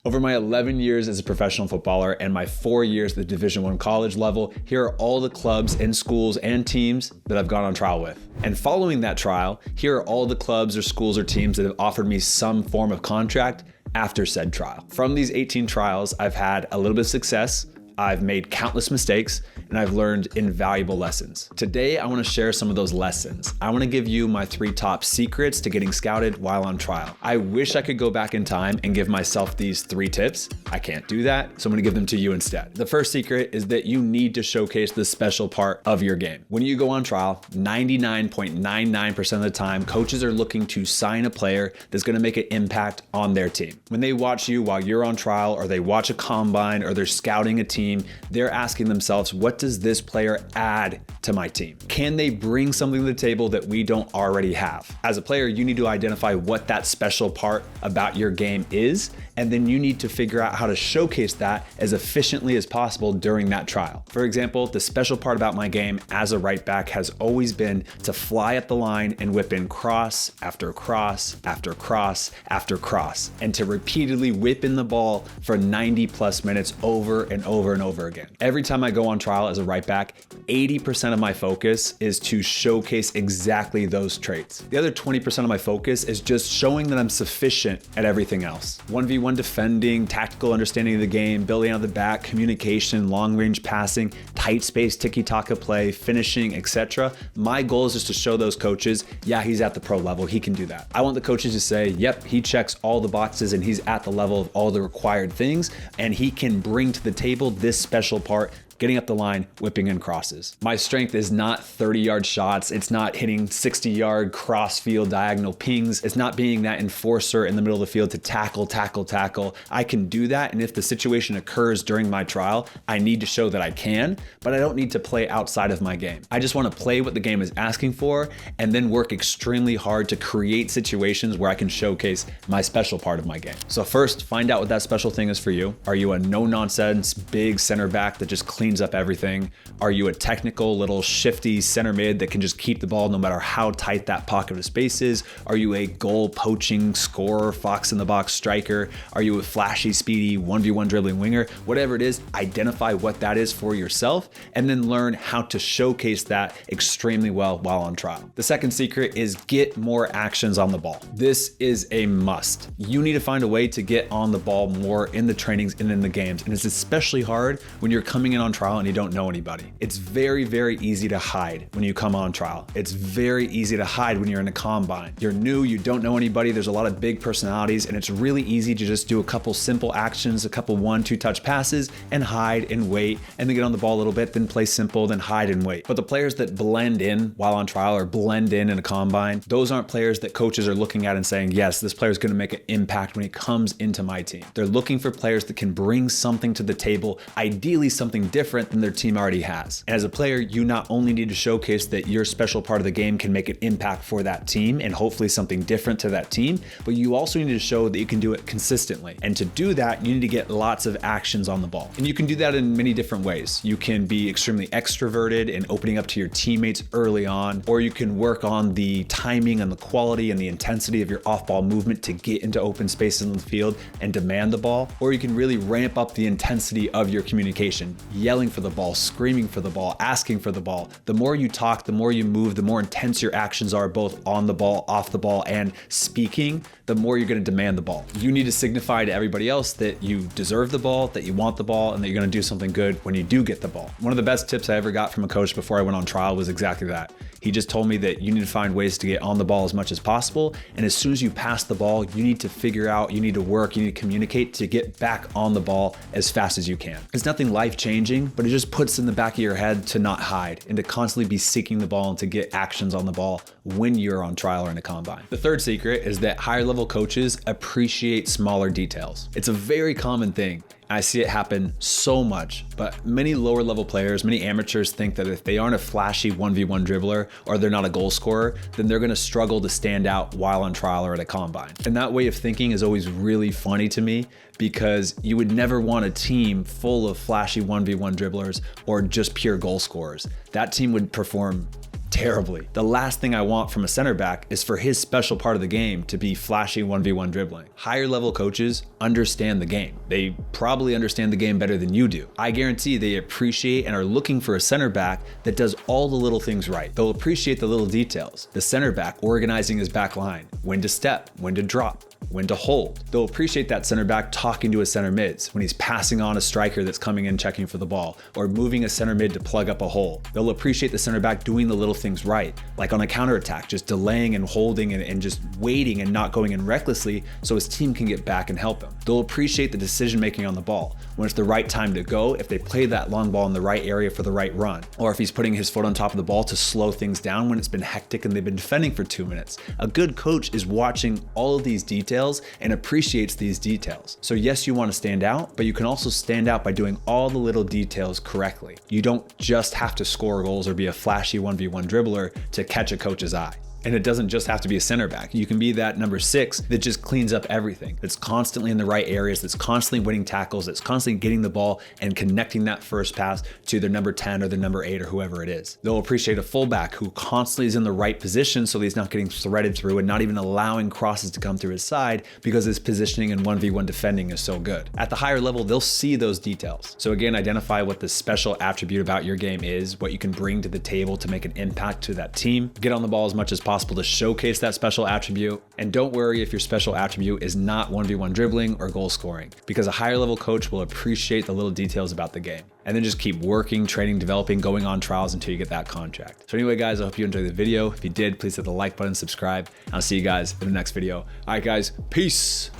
Over my 11 years as a professional footballer and my 4 years at the Division I college level, here are all the clubs and schools and teams that I've gone on trial with. And following that trial, here are all the clubs or schools or teams that have offered me some form of contract after said trial. From these 18 trials, I've had a little bit of success, I've made countless mistakes, and I've learned invaluable lessons. Today, I want to share some of those lessons. I want to give you my 3 top secrets to getting scouted while on trial. I wish I could go back in time and give myself these 3 tips. I can't do that, so I'm going to give them to you instead. The first secret is that you need to showcase the special part of your game. When you go on trial, 99.99% of the time, coaches are looking to sign a player that's going to make an impact on their team. When they watch you while you're on trial, or they watch a combine, or they're scouting a team, they're asking themselves, what does this player add to my team? Can they bring something to the table that we don't already have? As a player, you need to identify what that special part about your game is, and then you need to figure out how to showcase that as efficiently as possible during that trial. For example, the special part about my game as a right back has always been to fly at the line and whip in cross after cross after cross after cross, and to repeatedly whip in the ball for 90 plus minutes over and over and over again. Every time I go on trial as a right back, 80% of my focus is to showcase exactly those traits. The other 20% of my focus is just showing that I'm sufficient at everything else. 1v1 defending, tactical understanding of the game, building out the back, communication, long range passing, tight space, tiki-taka play, finishing, etc. My goal is just to show those coaches, yeah, he's at the pro level, he can do that. I want the coaches to say, yep, he checks all the boxes and he's at the level of all the required things, and he can bring to the table this special part, getting up the line, whipping in crosses. My strength is not 30-yard shots. It's not hitting 60-yard cross-field diagonal pings. It's not being that enforcer in the middle of the field to tackle, tackle, tackle. I can do that, and if the situation occurs during my trial, I need to show that I can, but I don't need to play outside of my game. I just want to play what the game is asking for, and then work extremely hard to create situations where I can showcase my special part of my game. So first, find out what that special thing is for you. Are you a no-nonsense, big center back that just cleans up everything? Are you a technical little shifty center mid that can just keep the ball no matter how tight that pocket of space is? Are you a goal poaching scorer, fox in the box striker? Are you a flashy, speedy 1v1 dribbling winger? Whatever it is, identify what that is for yourself and then learn how to showcase that extremely well while on trial. The second secret is get more actions on the ball. This is a must. You need to find a way to get on the ball more in the trainings and in the games, and it's especially hard when you're coming in on trial and you don't know anybody. It's very, very easy to hide when you come on trial. It's very easy to hide when you're in a combine. You're new, you don't know anybody, there's a lot of big personalities, and it's really easy to just do a couple simple actions, a couple 1-2 touch passes, and hide and wait, and then get on the ball a little bit, then play simple, then hide and wait. But the players that blend in while on trial or blend in a combine, those aren't players that coaches are looking at and saying, yes, this player is going to make an impact when he comes into my team. They're looking for players that can bring something to the table, ideally something different than their team already has. And as a player, you not only need to showcase that your special part of the game can make an impact for that team and hopefully something different to that team, but you also need to show that you can do it consistently. And to do that, you need to get lots of actions on the ball. And you can do that in many different ways. You can be extremely extroverted and opening up to your teammates early on, or you can work on the timing and the quality and the intensity of your off-ball movement to get into open spaces in the field and demand the ball, or you can really ramp up the intensity of your communication, yelling for the ball, screaming for the ball, asking for the ball. The more you talk, the more you move, the more intense your actions are both on the ball, off the ball, and speaking, the more you're going to demand the ball. You need to signify to everybody else that you deserve the ball, that you want the ball, and that you're going to do something good when you do get the ball. One of the best tips I ever got from a coach before I went on trial was exactly that. He just told me that you need to find ways to get on the ball as much as possible. And as soon as you pass the ball, you need to figure out, you need to work, you need to communicate to get back on the ball as fast as you can. It's nothing life-changing, but it just puts in the back of your head to not hide and to constantly be seeking the ball and to get actions on the ball when you're on trial or in a combine. The third secret is that higher level coaches appreciate smaller details. It's a very common thing. I see it happen so much, but many lower level players, many amateurs think that if they aren't a flashy 1v1 dribbler or they're not a goal scorer, then they're gonna struggle to stand out while on trial or at a combine. And that way of thinking is always really funny to me because you would never want a team full of flashy 1v1 dribblers or just pure goal scorers. That team would perform terribly. The last thing I want from a center back is for his special part of the game to be flashy 1v1 dribbling. Higher level coaches understand the game. They probably understand the game better than you do. I guarantee they appreciate and are looking for a center back that does all the little things right. They'll appreciate the little details. The center back organizing his back line, when to step, when to drop, when to hold. They'll appreciate that center back talking to his center mids when he's passing on a striker that's coming in checking for the ball, or moving a center mid to plug up a hole. They'll appreciate the center back doing the little things right, like on a counterattack, just delaying and holding and just waiting and not going in recklessly so his team can get back and help him. They'll appreciate the decision making on the ball, when it's the right time to go, if they play that long ball in the right area for the right run, or if he's putting his foot on top of the ball to slow things down when it's been hectic and they've been defending for 2 minutes. A good coach is watching all of these details and appreciates these details. So yes, you want to stand out, but you can also stand out by doing all the little details correctly. You don't just have to score goals or be a flashy 1v1 dribbler to catch a coach's eye. And it doesn't just have to be a center back. You can be that number 6 that just cleans up everything, that's constantly in the right areas, that's constantly winning tackles, that's constantly getting the ball and connecting that first pass to their number 10 or their number 8 or whoever it is. They'll appreciate a fullback who constantly is in the right position so he's not getting threaded through and not even allowing crosses to come through his side because his positioning and 1v1 defending is so good. At the higher level, they'll see those details. So again, identify what the special attribute about your game is, what you can bring to the table to make an impact to that team. Get on the ball as much as possible to showcase that special attribute. And don't worry if your special attribute is not 1v1 dribbling or goal scoring, because a higher level coach will appreciate the little details about the game. And then just keep working, training, developing, going on trials until you get that contract. So anyway, guys, I hope you enjoyed the video. If you did, please hit the like button, subscribe. I'll see you guys in the next video. All right, guys, peace.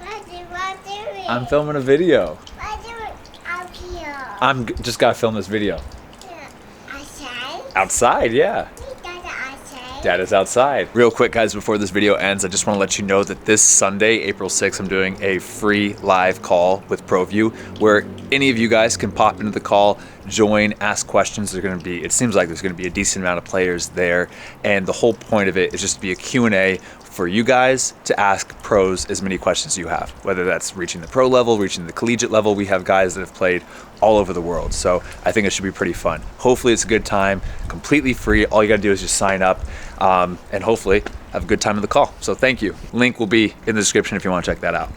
I'm filming a video. I'm just gotta film this video. Outside? Outside, yeah. Dad is outside. Real quick, guys, before this video ends, I just want to let you know that this Sunday, April 6th, I'm doing a free live call with ProView where any of you guys can pop into the call, join, ask questions. It seems like there's going to be a decent amount of players there. And the whole point of it is just to be a Q&A for you guys to ask pros as many questions you have, whether that's reaching the pro level, reaching the collegiate level. We have guys that have played all over the world. So I think it should be pretty fun. Hopefully it's a good time, completely free. All you gotta do is just sign up and hopefully have a good time in the call. So thank you. Link will be in the description if you wanna check that out.